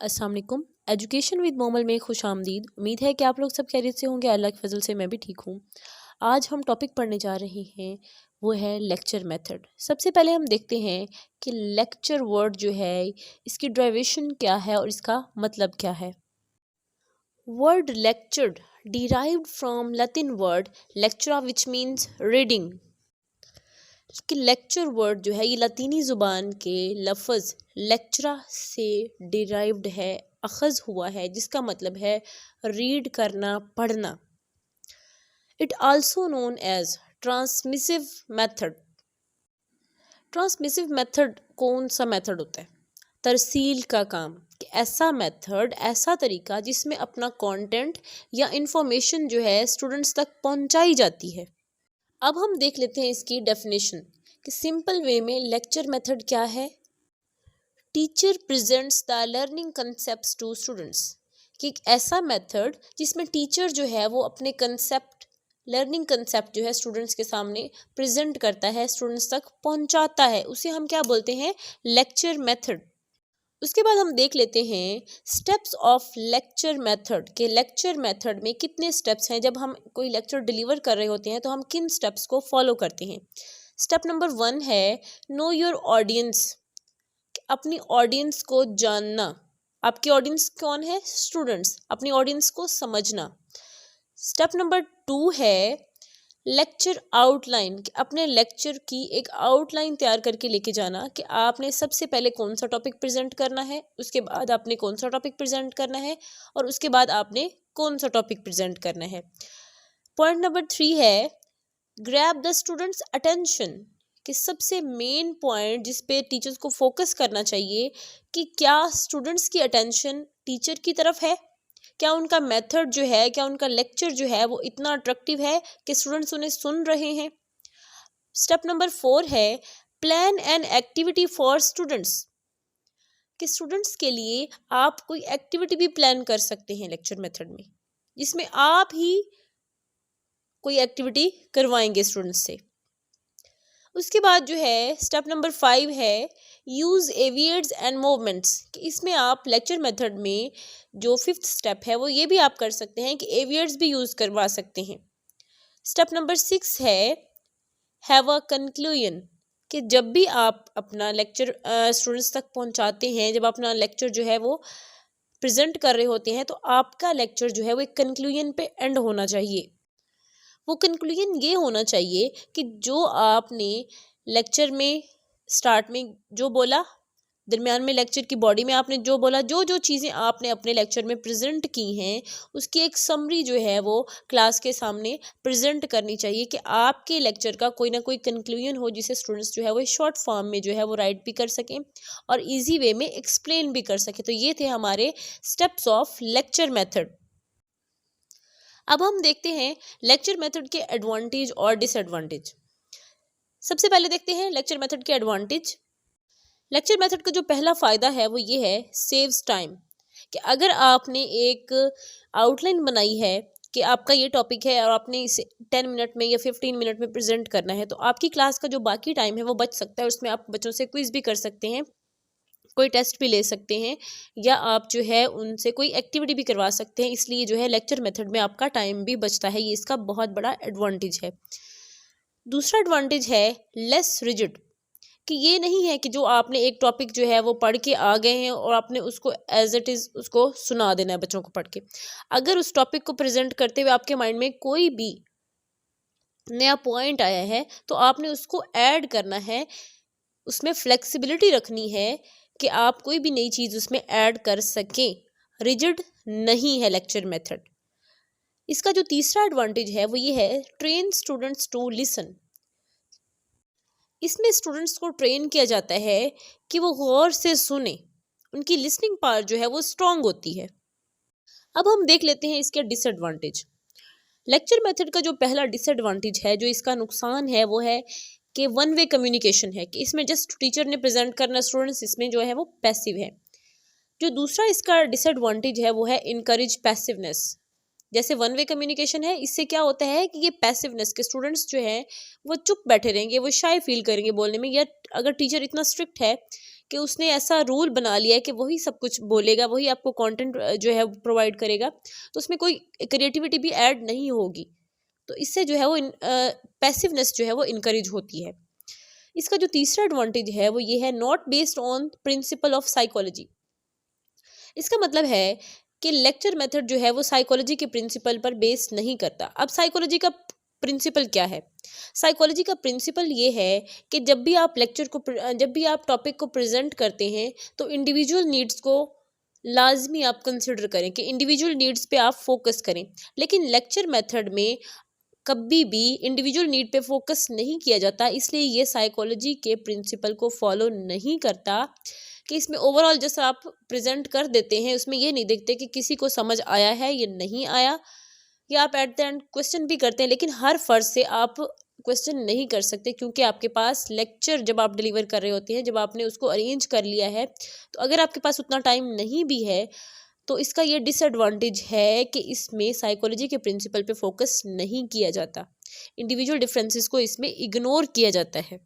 अस्सलाम वालेकुम। Education with Momal में खुश आमदीद। उम्मीद है कि आप लोग सब खैरियत से होंगे। अल्लाह के फजल से मैं भी ठीक हूँ। आज हम टॉपिक पढ़ने जा रहे हैं, वो है लेक्चर मेथड। सबसे पहले हम देखते हैं कि लेक्चर वर्ड जो है इसकी डेरिवेशन क्या है और इसका मतलब क्या है। Word lectured derived from Latin word लेक्चरा विच मीन्स रीडिंग। कि लेक्चर वर्ड जो है ये लतीनी ज़ुबान के लफ्ज़ लेक्चरा से डिराइव्ड है, अखज़ हुआ है, जिसका मतलब है रीड करना, पढ़ना। It also known as transmissive method. Transmissive method कौन सा मेथड होता है? तरसील का काम, कि ऐसा मेथड, ऐसा तरीका जिसमें अपना कंटेंट या इंफॉर्मेशन जो है स्टूडेंट्स तक पहुंचाई जाती है। अब हम देख लेते हैं इसकी डेफिनेशन कि सिंपल वे में लेक्चर मेथड क्या है। Teacher presents the learning concepts to students, कि एक ऐसा मेथड जिसमें टीचर जो है वो अपने कंसेप्ट, लर्निंग कंसेप्ट जो है स्टूडेंट्स के सामने प्रेजेंट करता है, स्टूडेंट्स तक पहुंचाता है, उसे हम क्या बोलते हैं? Lecture method. उसके बाद हम देख लेते हैं स्टेप्स ऑफ लेक्चर मेथड, के लेक्चर मेथड में कितने स्टेप्स हैं। जब हम कोई लेक्चर डिलीवर कर रहे होते हैं तो हम किन स्टेप्स को फॉलो करते हैं। स्टेप नंबर 1 है नो योर ऑडियंस, अपनी ऑडियंस को जानना। आपकी ऑडियंस कौन है? स्टूडेंट्स। अपनी ऑडियंस को समझना। स्टेप नंबर 2 है लेक्चर आउटलाइन, अपने लेक्चर की एक आउटलाइन तैयार करके लेके जाना कि आपने सबसे पहले कौन सा टॉपिक प्रेजेंट करना है, उसके बाद आपने कौन सा टॉपिक प्रेजेंट करना है और उसके बाद आपने कौन सा टॉपिक प्रेजेंट करना है। पॉइंट नंबर 3 है ग्रैब द स्टूडेंट्स अटेंशन, कि सबसे मेन पॉइंट जिस पे टीचर्स को फोकस करना चाहिए कि क्या स्टूडेंट्स की अटेंशन टीचर की तरफ है, क्या उनका मेथड जो है, क्या उनका लेक्चर जो है वो इतना अट्रैक्टिव है कि स्टूडेंट्स उन्हें सुन रहे हैं। स्टेप नंबर 4 है plan an activity for students, कि स्टूडेंट्स के लिए आप कोई एक्टिविटी भी प्लान कर सकते हैं लेक्चर मेथड में, जिसमें आप ही कोई एक्टिविटी करवाएंगे स्टूडेंट्स से। उसके बाद जो है स्टेप नंबर 5 है यूज़ एवियर्ड्स एंड मूवमेंट्स, कि इसमें आप लेक्चर मेथड में जो 5th स्टेप है वो ये भी आप कर सकते हैं कि एवियर्ड्स भी यूज़ करवा सकते हैं। स्टेप नंबर 6 है हैव अ कंक्लूजन, कि जब भी आप अपना लेक्चर स्टूडेंट्स तक पहुंचाते हैं, जब अपना लेक्चर जो है वो प्रेजेंट कर रहे होते हैं, तो आपका लेक्चर जो है वो एक कंक्लूजन पे एंड होना चाहिए। वो कंक्लूजन ये होना चाहिए कि जो आपने लेक्चर में स्टार्ट में जो बोला, दरमियान में लेक्चर की बॉडी में आपने जो बोला, जो जो चीज़ें आपने अपने लेक्चर में प्रेजेंट की हैं, उसकी एक समरी जो है वो क्लास के सामने प्रेजेंट करनी चाहिए, कि आपके लेक्चर का कोई ना कोई कंक्लूजन हो, जिसे स्टूडेंट्स जो है वो शॉर्ट फॉर्म में जो है वो राइट भी कर सकें और इजी वे में एक्सप्लेन भी कर सकें। तो ये थे हमारे स्टेप्स ऑफ लेक्चर मेथड। अब हम देखते हैं लेक्चर मेथड के एडवांटेज और डिसएडवांटेज। सबसे पहले देखते हैं लेक्चर मेथड के एडवांटेज। लेक्चर मेथड का जो पहला फ़ायदा है वो ये है सेव्स टाइम, कि अगर आपने एक आउटलाइन बनाई है कि आपका ये टॉपिक है और आपने इसे 10 मिनट में या 15 मिनट में प्रेजेंट करना है, तो आपकी क्लास का जो बाकी टाइम है वो बच सकता है। उसमें आप बच्चों से क्विज भी कर सकते हैं, कोई टेस्ट भी ले सकते हैं, या आप जो है उनसे कोई एक्टिविटी भी करवा सकते हैं। इसलिए जो है लेक्चर मेथड में आपका टाइम भी बचता है, ये इसका बहुत बड़ा एडवांटेज है। दूसरा एडवांटेज है लेस रिजिड, कि ये नहीं है कि जो आपने एक टॉपिक जो है वो पढ़ के आ गए हैं और आपने उसको एज इट इज़ उसको सुना देना है बच्चों को पढ़ के। अगर उस टॉपिक को प्रेजेंट करते हुए आपके माइंड में कोई भी नया पॉइंट आया है तो आपने उसको ऐड करना है, उसमें फ्लेक्सिबिलिटी रखनी है कि आप कोई भी नई चीज़ उसमें ऐड कर सकें। रिजिड नहीं है लेक्चर मेथड। इसका जो तीसरा एडवांटेज है वो ये है ट्रेन स्टूडेंट्स टू लिसन, इसमें स्टूडेंट्स को ट्रेन किया जाता है कि वो गौर से सुने, उनकी लिसनिंग पावर जो है वो स्ट्रांग होती है। अब हम देख लेते हैं इसके डिसएडवांटेज। लेक्चर मेथड का जो पहला डिसएडवांटेज है, जो इसका नुकसान है, वो है कि वन वे कम्युनिकेशन है, कि इसमें जस्ट टीचर ने प्रेजेंट करना, स्टूडेंट्स इसमें जो है वो पैसिव है। जो दूसरा इसका डिसएडवांटेज है वो है इनकरेज पैसिवनेस। जैसे वन वे कम्युनिकेशन है, इससे क्या होता है कि ये पैसिवनेस के स्टूडेंट्स जो हैं वो चुप बैठे रहेंगे, वो शाय फील करेंगे बोलने में, या अगर टीचर इतना स्ट्रिक्ट है कि उसने ऐसा रूल बना लिया है कि वही सब कुछ बोलेगा, वही आपको कंटेंट जो है प्रोवाइड करेगा, तो उसमें कोई क्रिएटिविटी भी ऐड नहीं होगी। तो इससे जो है वो पैसिवनेस जो है वो इनकरेज होती है। इसका जो तीसरा एडवांटेज है वो ये है, not based on principle of psychology. इसका मतलब है कि लेक्चर मेथड जो है वो साइकोलॉजी के प्रिंसिपल पर बेस नहीं करता। अब साइकोलॉजी का प्रिंसिपल क्या है? साइकोलॉजी का प्रिंसिपल ये है कि जब भी आप जब भी आप टॉपिक को प्रेजेंट करते हैं तो इंडिविजुअल नीड्स को लाजमी आप कंसिडर करें, कि इंडिविजुअल नीड्स पे आप फोकस करें। लेकिन लेक्चर मेथड में कभी भी इंडिविजुअल नीड पे फोकस नहीं किया जाता, इसलिए ये साइकोलॉजी के प्रिंसिपल को फॉलो नहीं करता। कि इसमें ओवरऑल जैसा आप प्रेजेंट कर देते हैं, उसमें ये नहीं देखते कि किसी को समझ आया है या नहीं आया, या आप एट द एंड क्वेश्चन भी करते हैं, लेकिन हर फर्ज से आप क्वेश्चन नहीं कर सकते, क्योंकि आपके पास लेक्चर जब आप डिलीवर कर रहे होते हैं, जब आपने उसको अरेंज कर लिया है, तो अगर आपके पास उतना टाइम नहीं भी है तो इसका ये डिसएडवांटेज है कि इसमें साइकोलॉजी के प्रिंसिपल पे फोकस नहीं किया जाता, इंडिविजुअल डिफरेंसेस को इसमें इग्नोर किया जाता है।